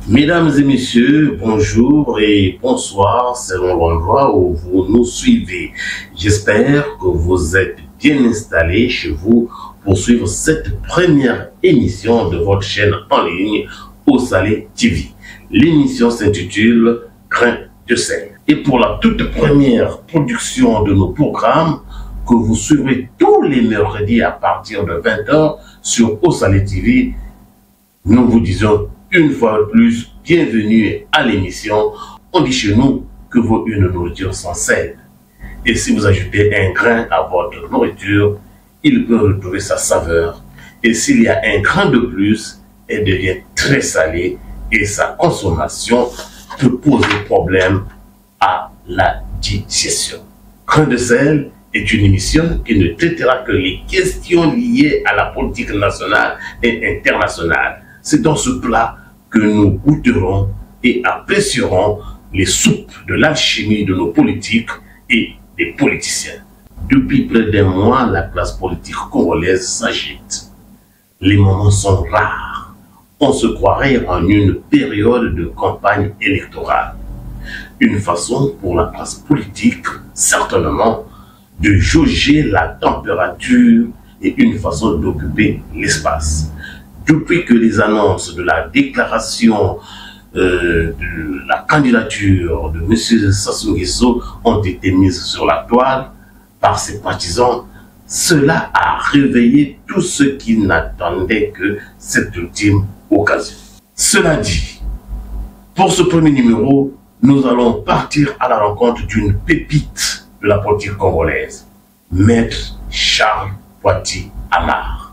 Mesdames et messieurs, bonjour et bonsoir selon l'endroit où vous nous suivez. J'espère que vous êtes bien installés chez vous pour suivre cette première émission de votre chaîne en ligne Osalé TV. L'émission s'intitule Grain de sel. Et pour la toute première production de nos programmes que vous suivrez tous les mercredis à partir de 20 h sur Osalé TV, nous vous disons une fois de plus, bienvenue à l'émission. On dit chez nous que vaut une nourriture sans sel. Et si vous ajoutez un grain à votre nourriture, il peut retrouver sa saveur. Et s'il y a un grain de plus, elle devient très salée et sa consommation peut poser problème à la digestion. Grain de sel est une émission qui ne traitera que les questions liées à la politique nationale et internationale. C'est dans ce plat que nous goûterons et apprécierons les soupes de l'alchimie de nos politiques et des politiciens. Depuis près d'un mois, la classe politique congolaise s'agite. Les moments sont rares. On se croirait en une période de campagne électorale. Une façon pour la classe politique, certainement, de jauger la température et une façon d'occuper l'espace. Depuis que les annonces de la déclaration de la candidature de M. Sassou Nguesso ont été mises sur la toile par ses partisans, cela a réveillé tous ceux qui n'attendaient que cette ultime occasion. Cela dit, pour ce premier numéro, nous allons partir à la rencontre d'une pépite de la politique congolaise, Maître Charles Poiti Amar.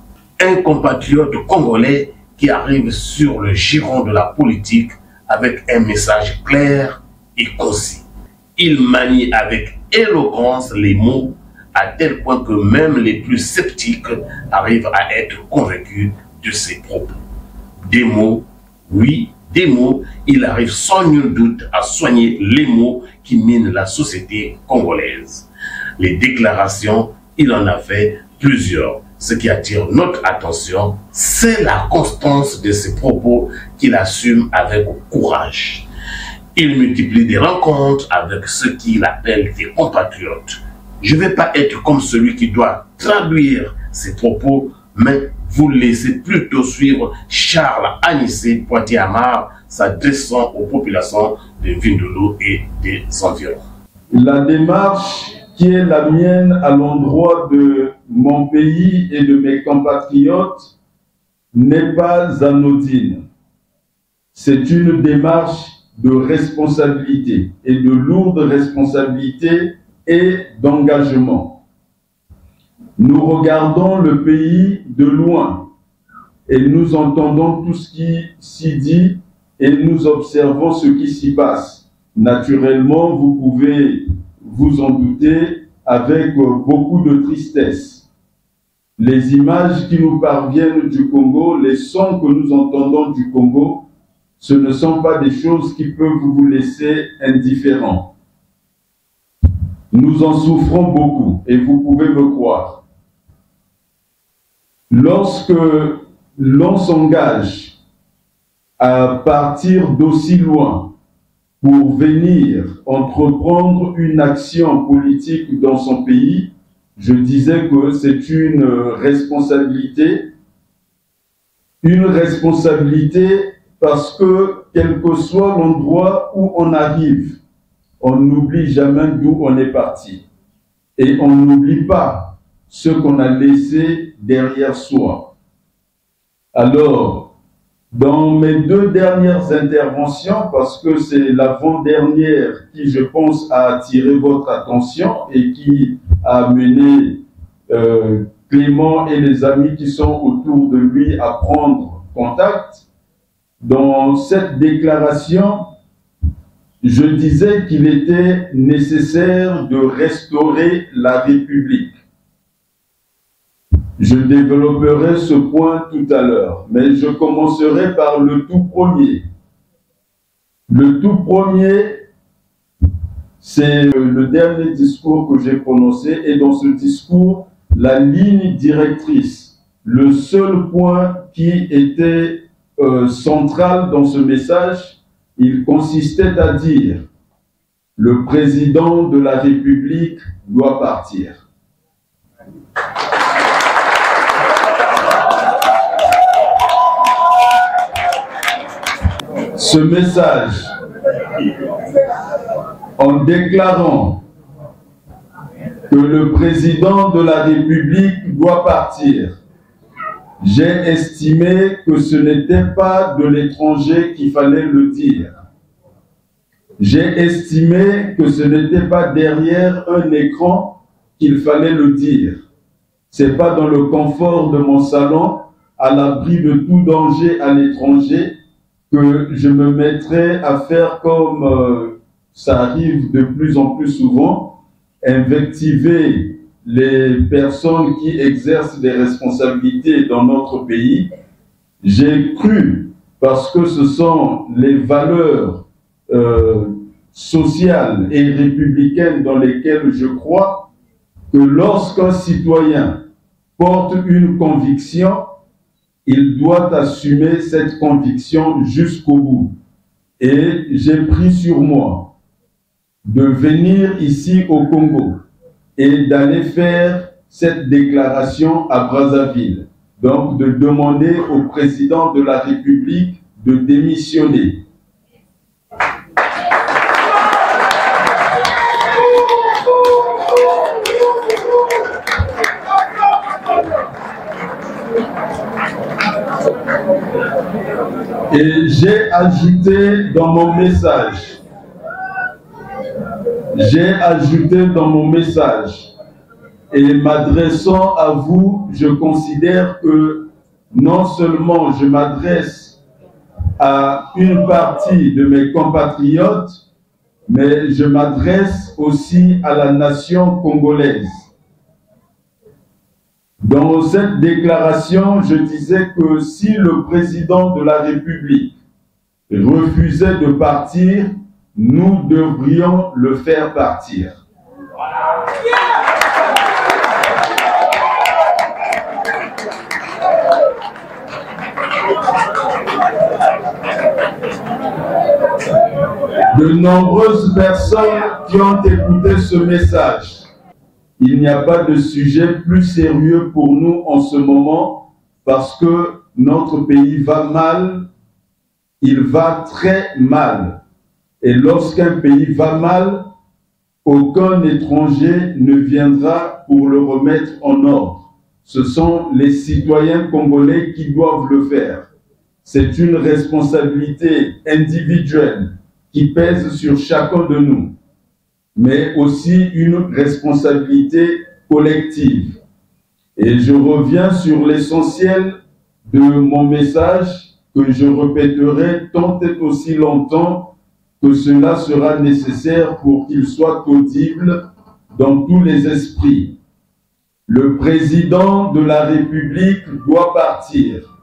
Un compatriote congolais qui arrive sur le giron de la politique avec un message clair et concis. Il manie avec éloquence les mots à tel point que même les plus sceptiques arrivent à être convaincus de ses propos. Des mots, oui, des mots, il arrive sans nul doute à soigner les maux qui minent la société congolaise. Les déclarations, il en a fait plusieurs. Ce qui attire notre attention, c'est la constance de ses propos qu'il assume avec courage. Il multiplie des rencontres avec ceux qu'il appelle des compatriotes. Je ne vais pas être comme celui qui doit traduire ses propos, mais vous laissez plutôt suivre Charles Anissé Poiti Amar s'adressant aux populations de Vindoulo et des environs. La démarche qui est la mienne à l'endroit de mon pays et de mes compatriotes n'est pas anodine. C'est une démarche de responsabilité et de lourde responsabilité et d'engagement. Nous regardons le pays de loin et nous entendons tout ce qui s'y dit et nous observons ce qui s'y passe. Naturellement, vous pouvez vous en doutez, avec beaucoup de tristesse. Les images qui nous parviennent du Congo, les sons que nous entendons du Congo, ce ne sont pas des choses qui peuvent vous laisser indifférents. Nous en souffrons beaucoup et vous pouvez me croire. Lorsque l'on s'engage à partir d'aussi loin, pour venir entreprendre une action politique dans son pays, je disais que c'est une responsabilité parce que quel que soit l'endroit où on arrive, on n'oublie jamais d'où on est parti. Et on n'oublie pas ce qu'on a laissé derrière soi. Alors, dans mes deux dernières interventions, parce que c'est l'avant-dernière qui, je pense, a attiré votre attention et qui a mené Clément et les amis qui sont autour de lui à prendre contact, dans cette déclaration, je disais qu'il était nécessaire de restaurer la République. Je développerai ce point tout à l'heure, mais je commencerai par le tout premier. Le tout premier, c'est le dernier discours que j'ai prononcé, et dans ce discours, la ligne directrice, le seul point qui était central dans ce message, il consistait à dire « Le président de la République doit partir ». Ce message, en déclarant que le président de la République doit partir, j'ai estimé que ce n'était pas de l'étranger qu'il fallait le dire. J'ai estimé que ce n'était pas derrière un écran qu'il fallait le dire. C'est pas dans le confort de mon salon, à l'abri de tout danger à l'étranger, que je me mettrai à faire comme ça arrive de plus en plus souvent, invectiver les personnes qui exercent des responsabilités dans notre pays. J'ai cru, parce que ce sont les valeurs sociales et républicaines dans lesquelles je crois, que lorsqu'un citoyen porte une conviction, il doit assumer cette conviction jusqu'au bout. Et j'ai pris sur moi de venir ici au Congo et d'aller faire cette déclaration à Brazzaville. Donc de demander au président de la République de démissionner. Et j'ai ajouté dans mon message, et m'adressant à vous, je considère que non seulement je m'adresse à une partie de mes compatriotes, mais je m'adresse aussi à la nation congolaise. Dans cette déclaration, je disais que si le président de la République refusait de partir, nous devrions le faire partir. De nombreuses personnes qui ont écouté ce message, il n'y a pas de sujet plus sérieux pour nous en ce moment parce que notre pays va mal, il va très mal. Et lorsqu'un pays va mal, aucun étranger ne viendra pour le remettre en ordre. Ce sont les citoyens congolais qui doivent le faire. C'est une responsabilité individuelle qui pèse sur chacun de nous, mais aussi une responsabilité collective. Et je reviens sur l'essentiel de mon message que je répéterai tant et aussi longtemps que cela sera nécessaire pour qu'il soit audible dans tous les esprits. Le président de la République doit partir.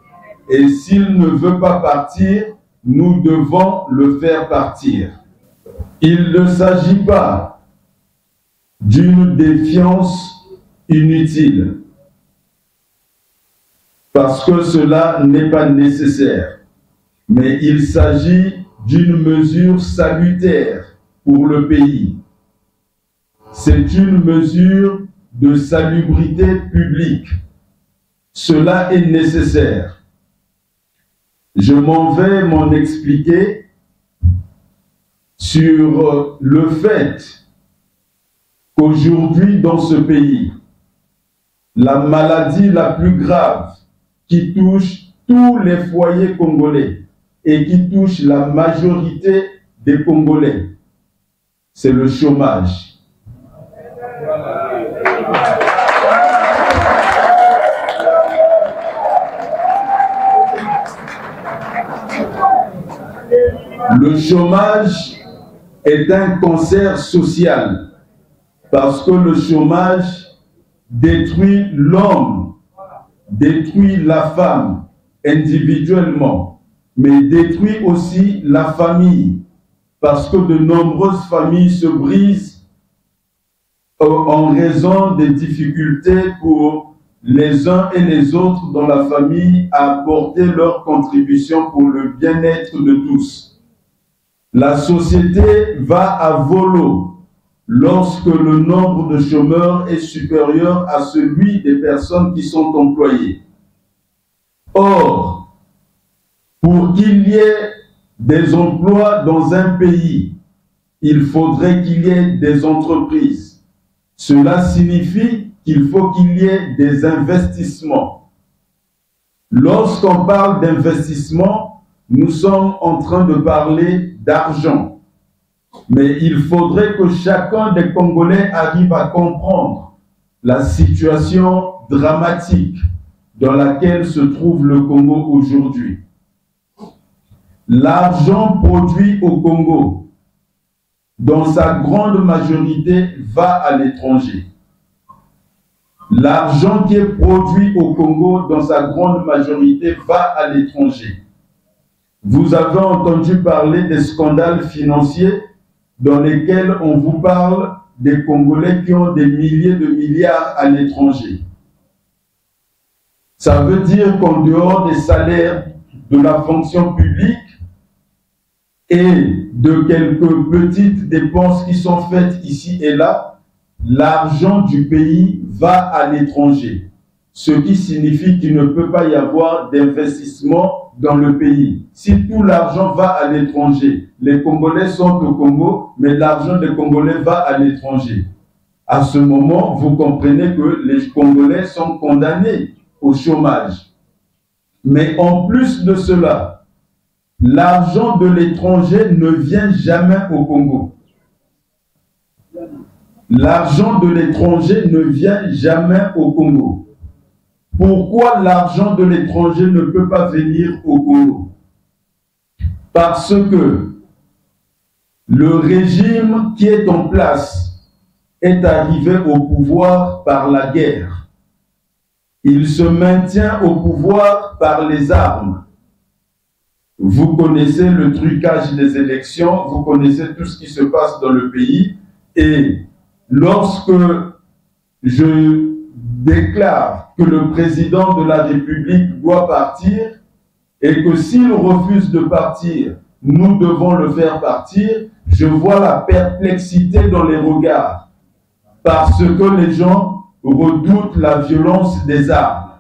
Et s'il ne veut pas partir, nous devons le faire partir. Il ne s'agit pas d'une défiance inutile, parce que cela n'est pas nécessaire, mais il s'agit d'une mesure salutaire pour le pays. C'est une mesure de salubrité publique. Cela est nécessaire. Je m'en vais m'en expliquer sur le fait qu'aujourd'hui dans ce pays, la maladie la plus grave qui touche tous les foyers congolais et qui touche la majorité des Congolais, c'est le chômage. Le chômage est un cancer social parce que le chômage détruit l'homme, détruit la femme individuellement, mais détruit aussi la famille parce que de nombreuses familles se brisent en raison des difficultés pour les uns et les autres dans la famille à apporter leur contribution pour le bien-être de tous. La société va à volo lorsque le nombre de chômeurs est supérieur à celui des personnes qui sont employées. Or, pour qu'il y ait des emplois dans un pays, il faudrait qu'il y ait des entreprises. Cela signifie qu'il faut qu'il y ait des investissements. Lorsqu'on parle d'investissement, nous sommes en train de parler d'argent. Mais il faudrait que chacun des Congolais arrive à comprendre la situation dramatique dans laquelle se trouve le Congo aujourd'hui. L'argent produit au Congo, dans sa grande majorité, va à l'étranger. L'argent qui est produit au Congo, dans sa grande majorité, va à l'étranger. Vous avez entendu parler des scandales financiers dans lesquels on vous parle des Congolais qui ont des milliers de milliards à l'étranger. Ça veut dire qu'en dehors des salaires de la fonction publique et de quelques petites dépenses qui sont faites ici et là, l'argent du pays va à l'étranger. Ce qui signifie qu'il ne peut pas y avoir d'investissement dans le pays. Si tout l'argent va à l'étranger, les Congolais sont au Congo, mais l'argent des Congolais va à l'étranger. À ce moment, vous comprenez que les Congolais sont condamnés au chômage. Mais en plus de cela, l'argent de l'étranger ne vient jamais au Congo. L'argent de l'étranger ne vient jamais au Congo. Pourquoi l'argent de l'étranger ne peut pas venir au Congo? Parce que le régime qui est en place est arrivé au pouvoir par la guerre. Il se maintient au pouvoir par les armes. Vous connaissez le trucage des élections, vous connaissez tout ce qui se passe dans le pays. Et lorsque je déclare que le président de la République doit partir et que s'il refuse de partir, nous devons le faire partir, je vois la perplexité dans les regards parce que les gens redoutent la violence des armes.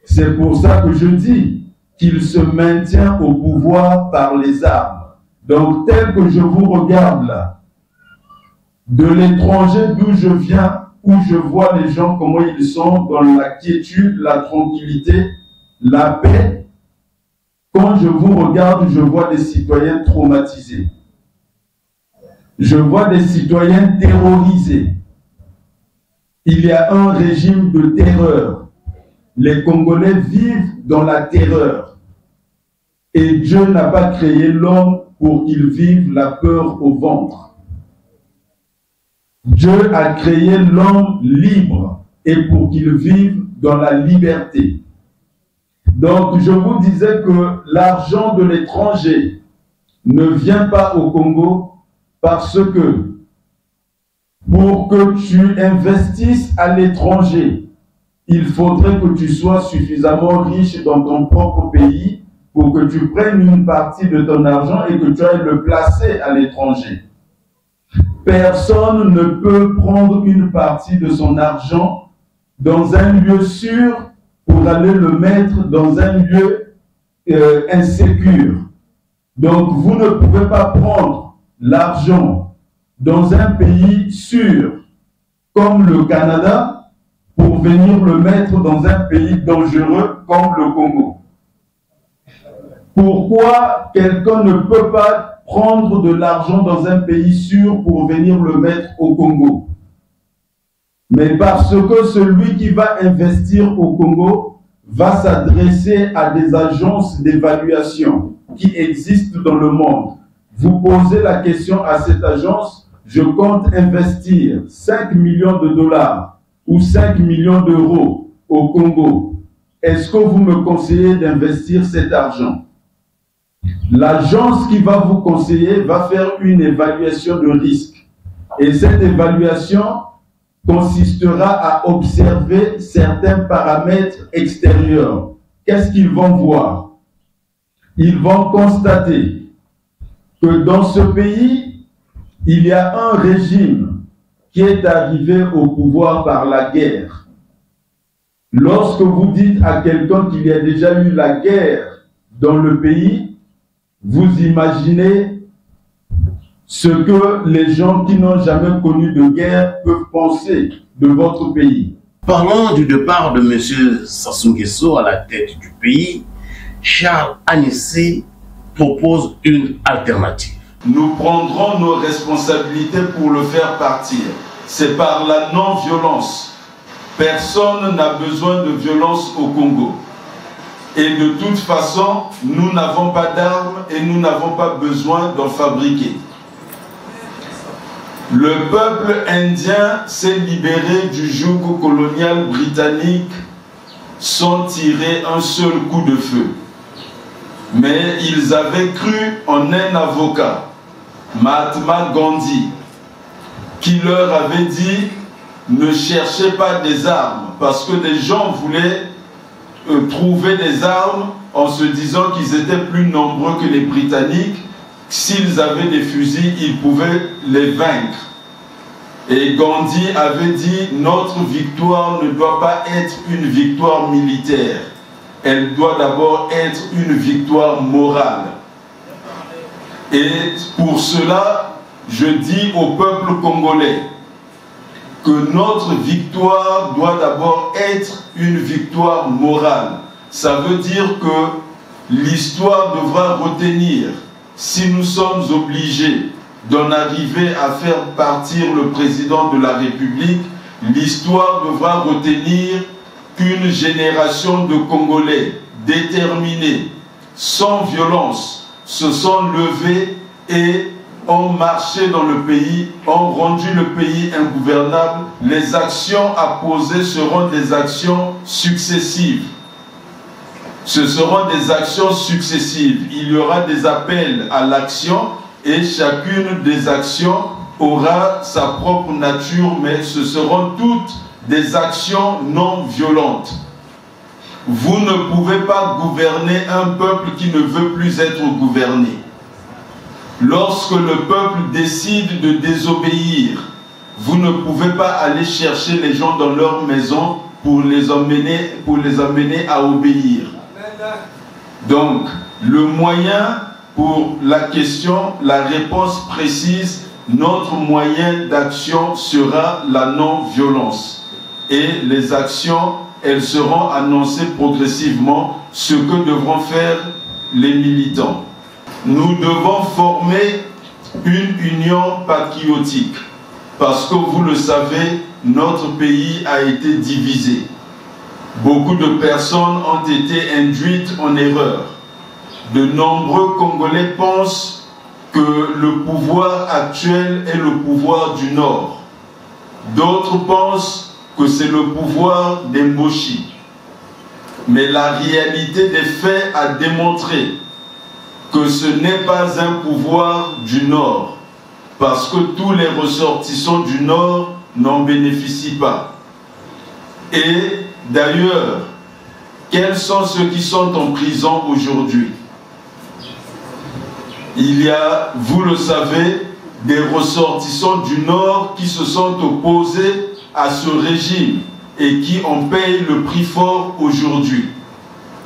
C'est pour ça que je dis qu'il se maintient au pouvoir par les armes. Donc, tel que je vous regarde là, de l'étranger d'où je viens, où je vois les gens, comment ils sont dans la quiétude, la tranquillité, la paix, quand je vous regarde, je vois des citoyens traumatisés. Je vois des citoyens terrorisés. Il y a un régime de terreur. Les Congolais vivent dans la terreur. Et Dieu n'a pas créé l'homme pour qu'il vive la peur au ventre. Dieu a créé l'homme libre et pour qu'il vive dans la liberté. Donc, je vous disais que l'argent de l'étranger ne vient pas au Congo parce que pour que tu investisses à l'étranger, il faudrait que tu sois suffisamment riche dans ton propre pays pour que tu prennes une partie de ton argent et que tu ailles le placer à l'étranger. Personne ne peut prendre une partie de son argent dans un lieu sûr pour aller le mettre dans un lieu insécure. Donc, vous ne pouvez pas prendre l'argent dans un pays sûr, comme le Canada, pour venir le mettre dans un pays dangereux comme le Congo. Pourquoi quelqu'un ne peut pas prendre de l'argent dans un pays sûr pour venir le mettre au Congo? Mais parce que celui qui va investir au Congo va s'adresser à des agences d'évaluation qui existent dans le monde. Vous posez la question à cette agence, je compte investir 5 millions de dollars ou 5 millions d'euros au Congo. Est-ce que vous me conseillez d'investir cet argent? L'agence qui va vous conseiller va faire une évaluation de risque. Et cette évaluation consistera à observer certains paramètres extérieurs. Qu'est-ce qu'ils vont voir? Ils vont constater que dans ce pays, il y a un régime qui est arrivé au pouvoir par la guerre. Lorsque vous dites à quelqu'un qu'il y a déjà eu la guerre dans le pays, vous imaginez ce que les gens qui n'ont jamais connu de guerre peuvent penser de votre pays. Parlons du départ de M. Sassou Nguesso à la tête du pays. Charles Anissé propose une alternative. Nous prendrons nos responsabilités pour le faire partir. C'est par la non-violence. Personne n'a besoin de violence au Congo. Et de toute façon, nous n'avons pas d'armes et nous n'avons pas besoin d'en fabriquer. Le peuple indien s'est libéré du joug colonial britannique sans tirer un seul coup de feu. Mais ils avaient cru en un avocat, Mahatma Gandhi, qui leur avait dit « Ne cherchez pas des armes » parce que des gens voulaient trouver des armes en se disant qu'ils étaient plus nombreux que les Britanniques. S'ils avaient des fusils, ils pouvaient les vaincre. Et Gandhi avait dit « Notre victoire ne doit pas être une victoire militaire. Elle doit d'abord être une victoire morale. » Et pour cela, je dis au peuple congolais que notre victoire doit d'abord être une victoire morale. Ça veut dire que l'histoire devra retenir, si nous sommes obligés d'en arriver à faire partir le président de la République, l'histoire devra retenir qu'une génération de Congolais déterminés, sans violence, se sont levés et ont marché dans le pays, ont rendu le pays ingouvernable. Les actions à poser seront des actions successives. Ce seront des actions successives. Il y aura des appels à l'action et chacune des actions aura sa propre nature, mais ce seront toutes des actions non violentes. Vous ne pouvez pas gouverner un peuple qui ne veut plus être gouverné. Lorsque le peuple décide de désobéir, vous ne pouvez pas aller chercher les gens dans leur maison pour les amener à obéir. Donc, le moyen pour la question, la réponse précise, notre moyen d'action sera la non-violence. Et les actions, elles seront annoncées progressivement, ce que devront faire les militants. Nous devons former une union patriotique parce que vous le savez, notre pays a été divisé. Beaucoup de personnes ont été induites en erreur. De nombreux Congolais pensent que le pouvoir actuel est le pouvoir du Nord. D'autres pensent que c'est le pouvoir des Mboshi. Mais la réalité des faits a démontré que ce n'est pas un pouvoir du Nord, parce que tous les ressortissants du Nord n'en bénéficient pas. Et d'ailleurs, quels sont ceux qui sont en prison aujourd'hui? Il y a, vous le savez, des ressortissants du Nord qui se sont opposés à ce régime et qui en payent le prix fort aujourd'hui.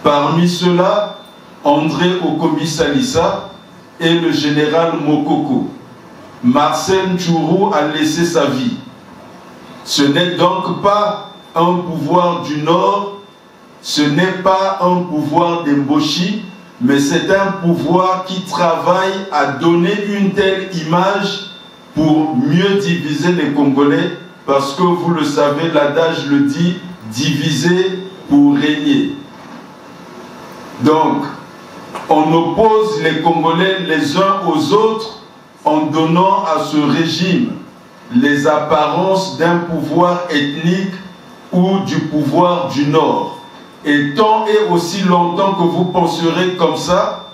Parmi ceux-là, André Okomi Salissa et le général Mokoko. Marcel Ntchourou a laissé sa vie. Ce n'est donc pas un pouvoir du Nord, ce n'est pas un pouvoir des Mboshi, mais c'est un pouvoir qui travaille à donner une telle image pour mieux diviser les Congolais, parce que vous le savez, l'adage le dit, diviser pour régner. Donc, on oppose les Congolais les uns aux autres en donnant à ce régime les apparences d'un pouvoir ethnique ou du pouvoir du Nord. Et tant et aussi longtemps que vous penserez comme ça,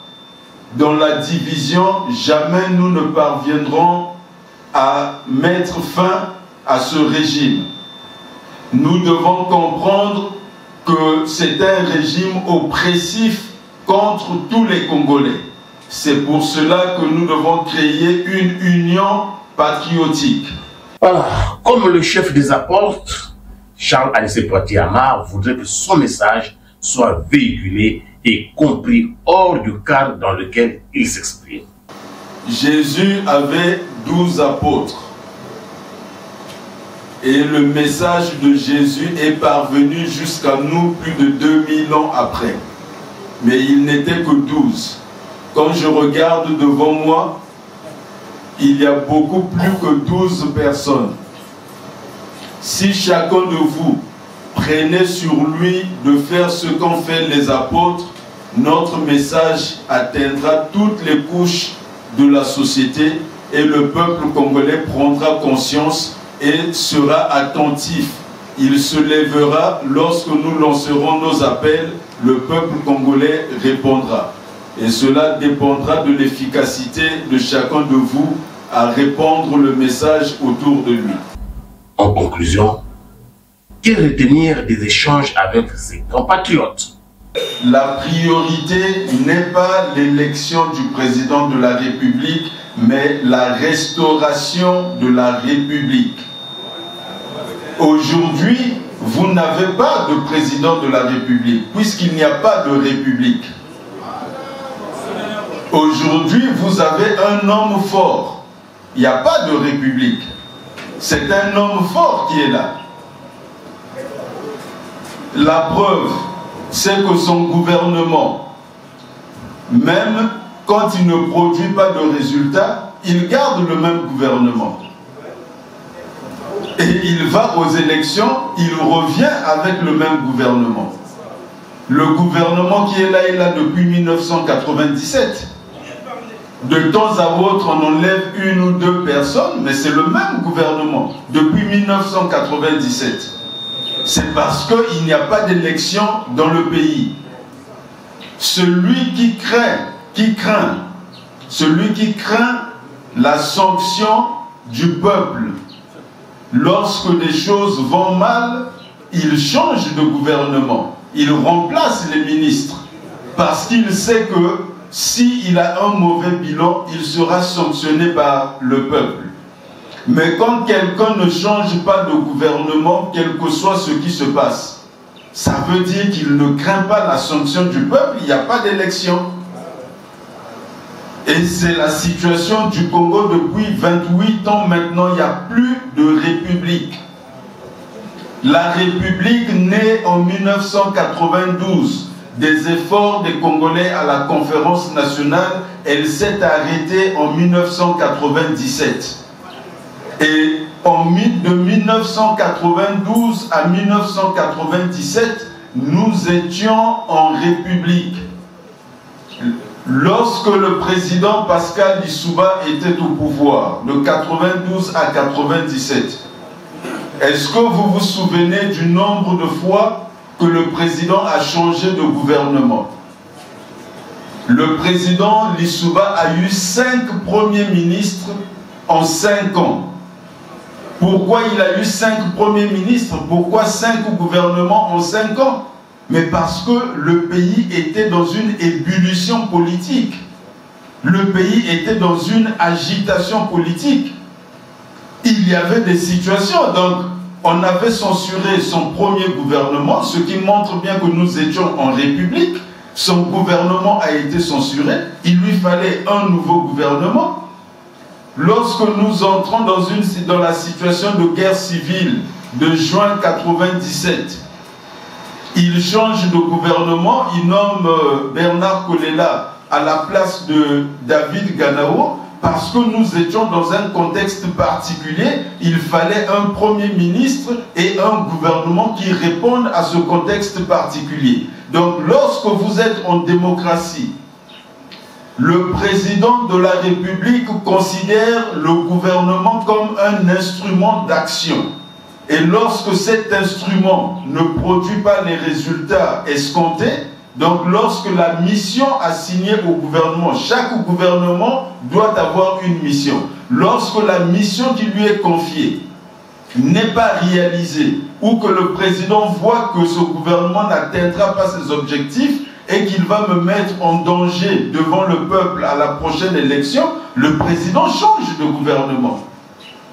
dans la division, jamais nous ne parviendrons à mettre fin à ce régime. Nous devons comprendre que c'est un régime oppressif contre tous les Congolais. C'est pour cela que nous devons créer une union patriotique. Voilà, comme le chef des apôtres, Charles Alexis Poitier Amar voudrait que son message soit véhiculé et compris hors du cadre dans lequel il s'exprime. Jésus avait 12 apôtres. Et le message de Jésus est parvenu jusqu'à nous plus de 2000 ans après. Mais il n'était que 12. Quand je regarde devant moi, il y a beaucoup plus que 12 personnes. Si chacun de vous prenait sur lui de faire ce qu'ont fait les apôtres, notre message atteindra toutes les couches de la société et le peuple congolais prendra conscience et sera attentif. Il se lèvera lorsque nous lancerons nos appels, le peuple congolais répondra. Et cela dépendra de l'efficacité de chacun de vous à répandre le message autour de lui. En conclusion, que retenir des échanges avec ses compatriotes? La priorité n'est pas l'élection du président de la République, mais la restauration de la République. Aujourd'hui, vous n'avez pas de président de la République, puisqu'il n'y a pas de République. Aujourd'hui, vous avez un homme fort. Il n'y a pas de République. C'est un homme fort qui est là. La preuve, c'est que son gouvernement, même quand il ne produit pas de résultats, il garde le même gouvernement. Et il va aux élections, il revient avec le même gouvernement. Le gouvernement qui est là depuis 1997. De temps à autre, on enlève une ou deux personnes, mais c'est le même gouvernement depuis 1997. C'est parce qu'il n'y a pas d'élection dans le pays. Celui qui craint la sanction du peuple, lorsque des choses vont mal, il change de gouvernement, il remplace les ministres, parce qu'il sait que s'il a un mauvais bilan, il sera sanctionné par le peuple. Mais quand quelqu'un ne change pas de gouvernement, quel que soit ce qui se passe, ça veut dire qu'il ne craint pas la sanction du peuple, il n'y a pas d'élection. Et c'est la situation du Congo depuis 28 ans maintenant, il n'y a plus de république. La République naît en 1992. Des efforts des Congolais à la conférence nationale, elle s'est arrêtée en 1997. Et de 1992 à 1997, nous étions en République. Lorsque le président Pascal Lissouba était au pouvoir, de 92 à 97, est-ce que vous vous souvenez du nombre de fois que le président a changé de gouvernement? Le président Lissouba a eu 5 premiers ministres en 5 ans. Pourquoi il a eu 5 premiers ministres? Pourquoi 5 gouvernements en 5 ans? Mais parce que le pays était dans une ébullition politique. Le pays était dans une agitation politique. Il y avait des situations, donc on avait censuré son premier gouvernement, ce qui montre bien que nous étions en République. Son gouvernement a été censuré, il lui fallait un nouveau gouvernement. Lorsque nous entrons dans la situation de guerre civile de juin 1997, il change de gouvernement, il nomme Bernard Kolela à la place de David Ganao, parce que nous étions dans un contexte particulier, il fallait un premier ministre et un gouvernement qui répondent à ce contexte particulier. Donc lorsque vous êtes en démocratie, le président de la République considère le gouvernement comme un instrument d'action. Et lorsque cet instrument ne produit pas les résultats escomptés, donc lorsque la mission assignée au gouvernement, chaque gouvernement doit avoir une mission. Lorsque la mission qui lui est confiée n'est pas réalisé, ou que le président voit que ce gouvernement n'atteindra pas ses objectifs et qu'il va me mettre en danger devant le peuple à la prochaine élection, le président change de gouvernement.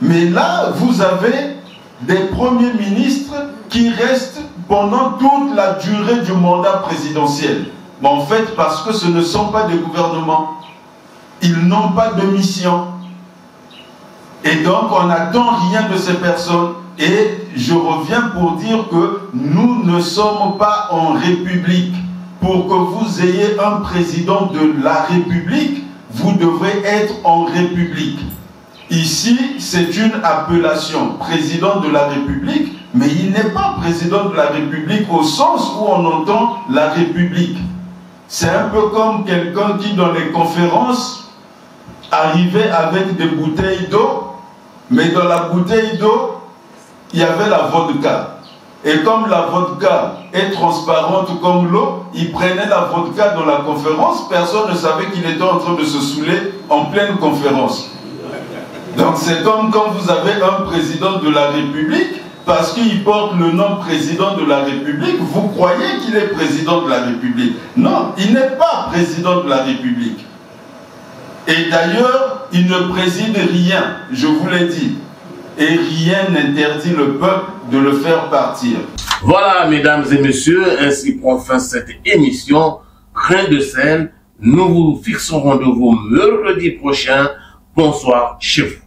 Mais là, vous avez des premiers ministres qui restent pendant toute la durée du mandat présidentiel. Mais en fait, parce que ce ne sont pas des gouvernements. Ils n'ont pas de mission. Et donc, on n'attend rien de ces personnes. Et je reviens pour dire que nous ne sommes pas en République. Pour que vous ayez un président de la République, vous devrez être en République. Ici, c'est une appellation, président de la République, mais il n'est pas président de la République au sens où on entend la République. C'est un peu comme quelqu'un qui, dans les conférences, arrivait avec des bouteilles d'eau, mais dans la bouteille d'eau, il y avait la vodka. Et comme la vodka est transparente comme l'eau, il prenait la vodka dans la conférence, personne ne savait qu'il était en train de se saouler en pleine conférence. Donc c'est comme quand vous avez un président de la République, parce qu'il porte le nom président de la République, vous croyez qu'il est président de la République. Non, il n'est pas président de la République. Et d'ailleurs, il ne préside rien, je vous l'ai dit. Et rien n'interdit le peuple de le faire partir. Voilà, mesdames et messieurs, ainsi prend fin cette émission. Grain de sel, nous vous fixons rendez-vous mercredi prochain. Bonsoir chez vous.